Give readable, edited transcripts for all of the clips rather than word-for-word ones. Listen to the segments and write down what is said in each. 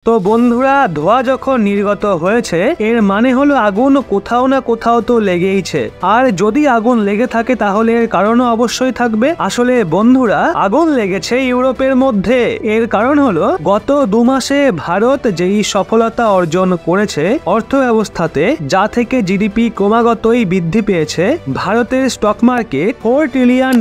তো বন্ধুরা, ধোঁয়া যখন নির্গত হয়েছে এর মানে হলো আগুন কোথাও না কোথাও তো লেগেইছে। আর যদি আগুন লেগে থাকে তাহলে এর কারণও অবশ্যই থাকবে। আসলে বন্ধুরা, আগুন লেগেছে ইউরোপের মধ্যে। এর কারণ হলো গত 2 মাসে ভারত যেই সফলতা অর্জন করেছে অর্থ ব্যবস্থাতে, যা থেকে জিডিপি ক্রমাগতই বৃদ্ধি পেয়েছে। ভারতের স্টক মার্কেট $4 ট্রিলিয়ন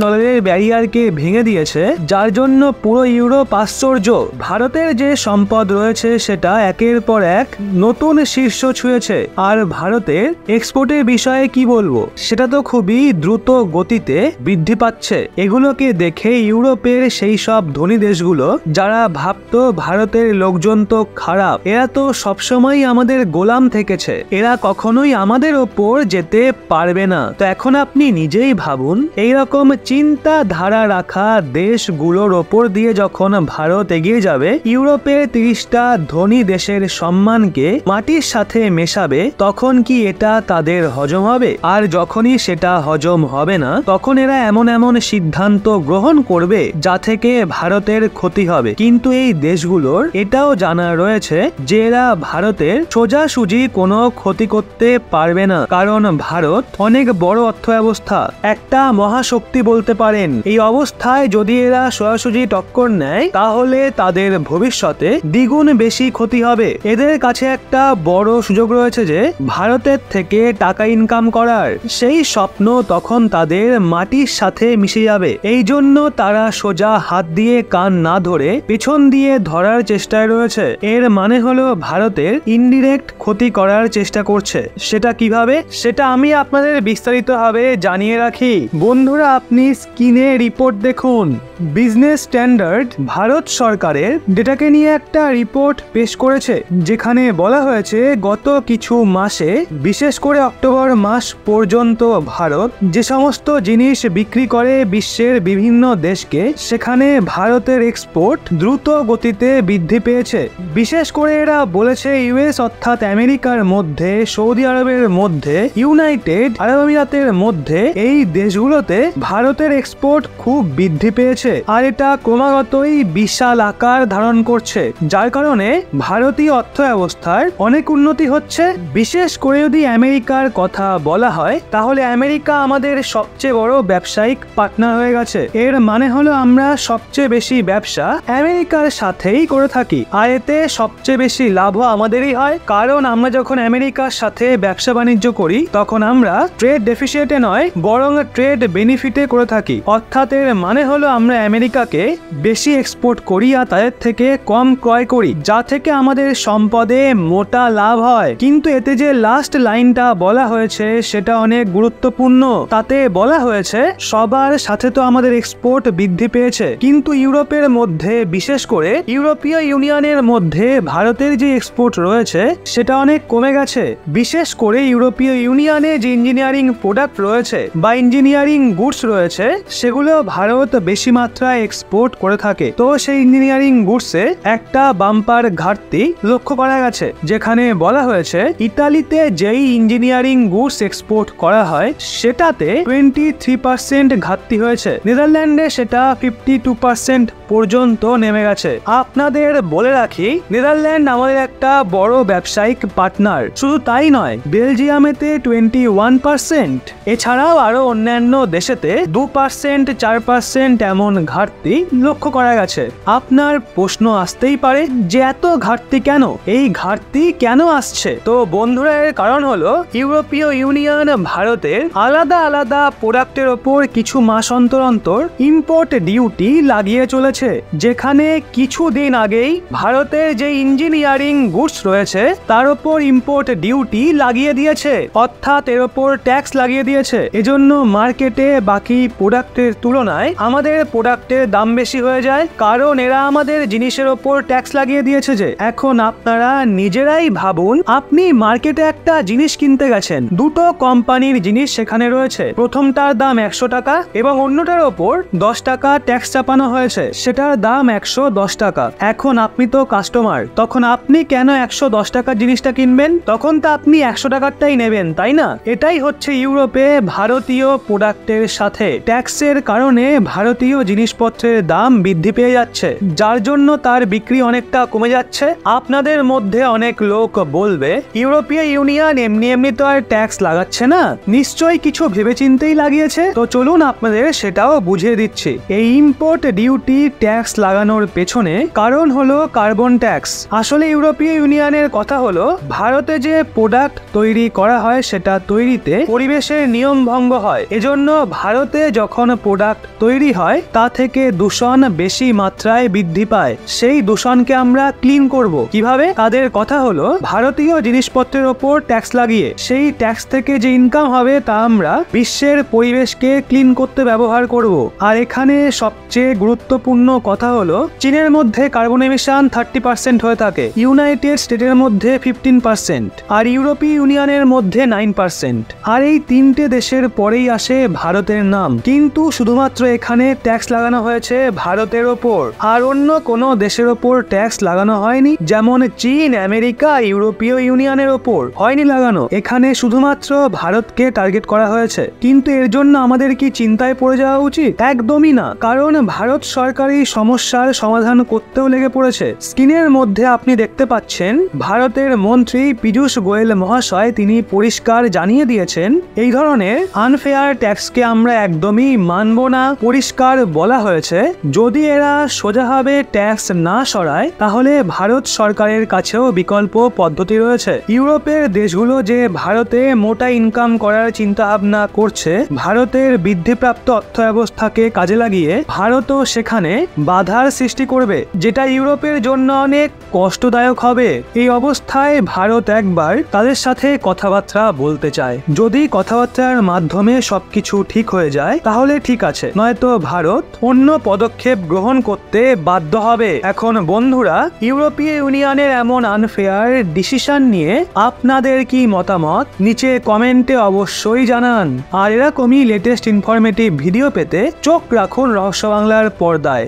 ব্যারিয়ারকে ভেঙে দিয়েছে, যার জন্য পুরো ইউরোপ আশ্চর্য। ভারতের যে সম্পদ রয়েছে সেটা একের পর এক নতুন শীর্ষ ছুঁয়েছে। আর ভারতের এক্সপোর্টের বিষয়ে কি বলবো, সেটা তো খুবই দ্রুত গতিতে বৃদ্ধি পাচ্ছে। এগুলোকে দেখে ইউরোপের সেই সব ধনী দেশগুলো যারা ভাবতো ভারতের লোকজন তো খারাপ, এরা তো সবসময় আমাদের গোলাম থেকেছে, এরা কখনোই আমাদের ওপর যেতে পারবে না। তো এখন আপনি নিজেই ভাবুন, এইরকম চিন্তা ধারা রাখা দেশগুলোর ওপর দিয়ে যখন ভারত এগিয়ে যাবে, ইউরোপের 30টা ধনী দেশের সম্মানকে মাটির সাথে মেশাবে, তখন কি এটা তাদের হজম হবে? আর যখনই সেটা হজম হবে না, তখন এরা এমন এমন সিদ্ধান্ত গ্রহণ করবে যা থেকে ভারতের ক্ষতি হবে। কিন্তু এই দেশগুলোর এটাও জানা রয়েছে যে এরা ভারতের সোজাসুজি কোনো ক্ষতি করতে পারবে না, কারণ ভারত অনেক বড় অর্থ ব্যবস্থা, একটা মহাশক্তি বলতে পারেন। এই অবস্থায় যদি এরা সোজাসুজি টক্কর নেয় তাহলে তাদের ভবিষ্যতে দ্বিগুণ বেশি ক্ষতি হবে। এদের কাছে একটা বড় সুযোগ রয়েছে যে ভারতের থেকে টাকা ইনকাম করার, সেই স্বপ্ন তখন তাদের মাটির সাথে মিশে যাবে। এই জন্য তারা সোজা হাত দিয়ে কান না ধরে পেছন দিয়ে ধরার চেষ্টায় রয়েছে। এর মানে হলো ভারতের ইনডিরেক্ট ক্ষতি করার চেষ্টা করছে। সেটা কিভাবে, সেটা আমি আপনাদের বিস্তারিতভাবে জানিয়ে রাখি। বন্ধুরা, আপনি স্ক্রিনে রিপোর্ট দেখুন। বিজনেস স্ট্যান্ডার্ড ভারত সরকারের ডেটাকে নিয়ে একটা রিপোর্ট পেশ করেছে, যেখানে বলা হয়েছে গত কিছু মাসে, বিশেষ করে অক্টোবর মাস পর্যন্ত ভারত যে সমস্ত জিনিস বিক্রি করে বিশ্বের বিভিন্ন দেশকে, সেখানে ভারতের এক্সপোর্ট দ্রুত গতিতে বৃদ্ধি পেয়েছে। বিশেষ করে এরা বলেছে ইউএস অর্থাৎ আমেরিকার মধ্যে, সৌদি আরবের মধ্যে, ইউনাইটেড আরব আমিরাতের মধ্যে, এই দেশগুলোতে ভারতের এক্সপোর্ট খুব বৃদ্ধি পেয়েছে। আর এটা ক্রমাগতই বিশাল আকার ধারণ করছে, যার কারণে ভারতীয় অর্থ ব্যবস্থার অনেক উন্নতি হচ্ছে। বিশেষ করে যদি আমেরিকার কথা বলা হয়, তাহলে আমেরিকা আমাদের সবচেয়ে বড় ব্যবসায়িক পার্টনার হয়ে গেছে। এর মানে হলো আমরা সবচেয়ে বেশি ব্যবসা আমেরিকার সাথেই করে থাকি, আর এতে সবচেয়ে বেশি লাভও আমাদেরই হয়। কারণ আমরা যখন আমেরিকার সাথে ব্যবসা বাণিজ্য করি, তখন আমরা ট্রেড ডেফিসিটে নয়, বরং ট্রেড বেনিফিটে করে থাকি। অর্থাৎ এর মানে হলো আমরা আমেরিকাকে বেশি এক্সপোর্ট করি আর তাদের থেকে কম ক্রয় করি, যা থেকে আমাদের সম্পদে মোটা লাভ হয়। কিন্তু এতে যে লাস্ট লাইনটা বলা হয়েছে সেটা অনেক গুরুত্বপূর্ণ। তাতে বলা হয়েছে সবার সাথে তো আমাদের এক্সপোর্ট বৃদ্ধি পেয়েছে, কিন্তু ইউরোপের মধ্যে, বিশেষ করে ইউরোপীয় ইউনিয়নের মধ্যে ভারতের যে এক্সপোর্ট রয়েছে সেটা অনেক কমে গেছে। বিশেষ করে ইউরোপীয় ইউনিয়নে যে ইঞ্জিনিয়ারিং প্রোডাক্ট রয়েছে বা ইঞ্জিনিয়ারিং গুডস রয়েছে, সেগুলো ভারত বেশি মাত্রায় এক্সপোর্ট করে থাকে। তো সেই ইঞ্জিনিয়ারিং গুডসে একটা বাম্পার ঘাটতি লক্ষ্য করা গেছে, যেখানে বলা হয়েছে ইতালিতে যেই ইঞ্জিনিয়ারিং গুডস এক্সপোর্ট করা হয় সেটাতে 23% ঘাটতি হয়েছে, নেদারল্যান্ডে সেটা 52% পর্যন্ত নেমে গেছে। আপনাদের বলে রাখি, নেদারল্যান্ড আমাদের একটা বড় ব্যবসায়িক পার্টনার। শুধু তাই নয়, বেলজিয়ামেতে 21%, এছাড়াও আরো অন্যান্য দেশেতে 2%, 4% এমন ঘাটতি লক্ষ্য করা গেছে। আপনার প্রশ্ন আসতেই পারে যে এত ঘাটতি কেন, এই ঘাটতি কেন আসছে? তো বন্ধুরা, এর কারণ হলো ইউরোপীয় ইউনিয়ন ভারতের আলাদা আলাদা প্রোডাক্টের ওপর কিছু মাস অন্তর অন্তর ইম্পোর্ট ডিউটি লাগিয়ে চলেছে। যেখানে কিছুদিন আগেই ভারতের যে ইঞ্জিনিয়ারিং গুডস রয়েছে তার ওপর ইম্পোর্ট ডিউটি লাগিয়ে দিয়েছে, অর্থাৎ এর ওপর ট্যাক্স লাগিয়ে দিয়েছে। এজন্য মার্কেটে বাকি প্রোডাক্টের তুলনায় আমাদের প্রোডাক্টের দাম বেশি হয়ে যায়, কারণ এরা আমাদের জিনিসের ওপর ট্যাক্স লাগিয়ে দিয়েছে। যে এখন আপনারা নিজেরাই ভাবুন, আপনি মার্কেটে একটা জিনিস কিনতে গেছেন, দুটো কোম্পানির জিনিস সেখানে রয়েছে, প্রথমটার দাম 100 টাকা এবং অন্যটার ওপর 10 টাকা ট্যাক্স চাপানো হয়েছে, সেটার দাম 110 টাকা। এখন আপনি তো কাস্টমার, তখন আপনি কেন 110 টাকার জিনিসটা কিনবেন? তখন তো আপনি 100 টাকারটাই নেবেন, তাই না? এটাই হচ্ছে ইউরোপে ভারতীয় প্রোডাক্টের সাথে ট্যাক্সের কারণে ভারতীয় জিনিসপত্রের দাম বৃদ্ধি পেয়ে যাচ্ছে, যার জন্য তার বিক্রি অনেকটা কমে যাচ্ছে। আপনাদের মধ্যে অনেক লোক বলবে, ইউরোপীয় ইউনিয়ন এমনি এমনি তো আর ট্যাক্স লাগাচ্ছে না, নিশ্চয়ই কিছু ভেবেচিন্তেই লাগিয়েছে। তো চলুন আপনাদের সেটাও বুঝিয়ে দিচ্ছি। এই ইম্পোর্ট ডিউটি ট্যাক্স লাগানোর পেছনে কারণ হলো কার্বন ট্যাক্স। আসলে ইউরোপীয় ইউনিয়নের কথা হলো, ভারতে যে প্রোডাক্ট তৈরি করা হয় সেটা তৈরিতে পরিবেশের নিয়ম ভঙ্গ হয়। এজন্য ভারতে যখন প্রোডাক্ট তৈরি হয় তা থেকে দূষণ বেশি মাত্রায় বৃদ্ধি পায়। সেই দূষণকে আমরা ক্লিন করব কিভাবে? তাদের কথা হলো, ভারতীয় জিনিসপত্রের ওপর ট্যাক্স লাগিয়ে সেই ট্যাক্স থেকে যে ইনকাম হবে তা আমরা বিশ্বের পরিবেশকে ক্লিন করতে ব্যবহার করব। আর এখানে সবচেয়ে গুরুত্বপূর্ণ কথা হলো, চীনের মধ্যে কার্বন এমিশন 30% হয়ে থাকে, ইউনাইটেড স্টেটের মধ্যে 15% আর ইউরোপীয় ইউনিয়নের মধ্যে 9%। আর এই তিনটে দেশের পরেই আসে ভারতের নাম। কিন্তু শুধুমাত্র এখানে ট্যাক্স লাগানো হয়েছে ভারতের ওপর, আর অন্য কোনো দেশের ওপর ট্যাক্স লাগানো হয়নি। যেমন চীন, আমেরিকা, ইউরোপীয় ইউনিয়নের ওপর হয়নি লাগানো। এখানে শুধুমাত্র ভারতকে টার্গেট করা হয়েছে। কিন্তু এর জন্য আমাদের কি চিন্তায় পড়ে যাওয়া উচিত? একদমই না, কারণ ভারত সরকার এই সমস্যার সমাধান করতেও লেগে পড়েছে। স্ক্রিনের মধ্যে আপনি দেখতে পাচ্ছেন ভারতের মন্ত্রী পীযূষ গোয়েল মহাশয়, তিনি পরিষ্কার জানিয়ে দিয়েছেন এই ধরনের আনফেয়ার ট্যাক্সকে আমরা একদমই মানব না। পরিষ্কার বলা হয়েছে, যদি এরা সোজাভাবে ট্যাক্স না সরায় তাহলে ভারত সরকারের কাছেও বিকল্প পদ্ধতি রয়েছে। ইউরোপের দেশগুলো যে ভারতে মোটা ইনকাম করার চিন্তা ভাবনা করছে, ভারতের বৃদ্ধিপ্রাপ্ত অর্থ ব্যবস্থাকে কাজে লাগিয়ে ভারতও সেখানে বাধার সৃষ্টি করবে, যেটা ইউরোপের জন্য অনেক কষ্টদায়ক হবে। এই অবস্থায় ভারত একবার তাদের সাথে কথাবার্তা বলতে চায়। যদি কথাবার্তার মাধ্যমে সবকিছু ঠিক হয়ে যায় তাহলে ঠিক আছে, নয়তো ভারত অন্য পদক্ষেপ গ্রহণ করতে বাধ্য হবে। এখন বন্ধুরা, ইউরোপীয় ইউনিয়নের এমন আনফেয়ার ডিসিশন নিয়ে আপনাদের কি মতামত নিচে কমেন্টে অবশ্যই জানান। আর এরকমই লেটেস্ট ইনফরমেটিভ ভিডিও পেতে চোখ রাখুন রহস্য বাংলার পর্দায়।